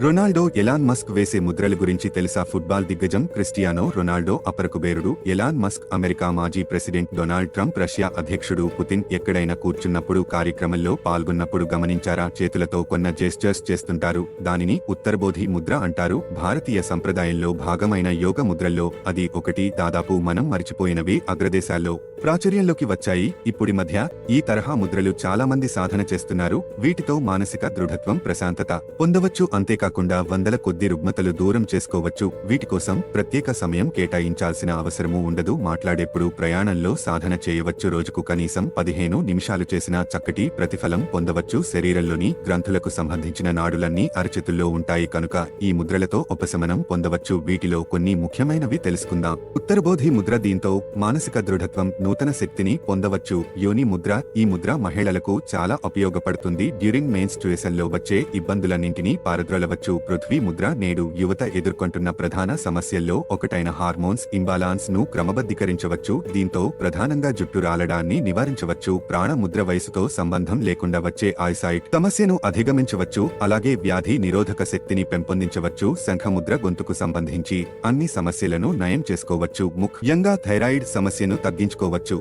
Ronaldo Elon Musk వేసే ముద్రల గురించి తెలుసా? ఫుట్బాల్ దిగ్గజం క్రిస్టియానో రొనాల్డో అపరకుబేరుడు. ఎలాన్ మస్క్ అమెరికా మాజీ ప్రెసిడెంట్ డొనాల్డ్ ట్రంప్, రష్యా అధ్యక్షుడు పుతిన్ ఎక్కడైనా కూర్చున్నప్పుడు, కార్యక్రమంలో పాల్గొన్నప్పుడు గమనించారా? చేతులతో కొన్న జెస్చర్స్ చేస్తుంటారు. దానిని ఉత్తరబోధి ముద్ర అంటారు. భారతీయ సంప్రదాయంలో భాగమైన యోగ ముద్రల్లో అది ఒకటి. దాదాపు మనం మరిచిపోయినవి అగ్రదేశాల్లో ప్రాచుర్యంలోకి వచ్చాయి. ఇప్పుడి మధ్య ఈ తరహా ముద్రలు చాలా మంది సాధన చేస్తున్నారు. వీటితో మానసిక దృఢత్వం, ప్రశాంతత పొందవచ్చు. అంతేకాకుండా వందల కొద్ది రుగ్మతలు దూరం చేసుకోవచ్చు. వీటి కోసం ప్రత్యేక సమయం కేటాయించాల్సిన అవసరమూ ఉండదు. మాట్లాడేప్పుడు, ప్రయాణంలో సాధన చేయవచ్చు. రోజుకు కనీసం 15 నిమిషాలు చేసినా చక్కటి ప్రతిఫలం పొందవచ్చు. శరీరంలోని గ్రంథులకు సంబంధించిన నాడులన్నీ అరచేతుల్లో ఉంటాయి కనుక ఈ ముద్రలతో ఉపశమనం పొందవచ్చు. వీటిలో కొన్ని ముఖ్యమైనవి తెలుసుకుందాం. ఉత్తరబోధి ముద్ర. దీంతో మానసిక దృఢత్వం, నూతన శక్తిని పొందవచ్చు. యోని ముద్ర. ఈ ముద్ర మహిళలకు చాలా ఉపయోగపడుతుంది. డ్యూరింగ్ మెన్స్ట్రుయేషన్ లో వచ్చే ఇబ్బందులన్నింటినీ పారద్రోలవచ్చు. పృథ్వీ ముద్ర. నేడు యువత ఎదుర్కొంటున్న ప్రధాన సమస్యల్లో ఒకటైన హార్మోన్స్ ఇంబాలాన్స్ ను క్రమబద్ధీకరించవచ్చు. దీంతో ప్రధానంగా జుట్టు రాలడాన్ని నివారించవచ్చు. ప్రాణ ముద్ర. వయసుతో సంబంధం లేకుండా వచ్చే ఐసైట్ సమస్యను అధిగమించవచ్చు. అలాగే వ్యాధి నిరోధక శక్తిని పెంపొందించవచ్చు. శంఖముద్ర. గొంతుకు సంబంధించి అన్ని సమస్యలను నయం చేసుకోవచ్చు. ముఖ్యంగా థైరాయిడ్ సమస్యను తగ్గించుకోవచ్చు.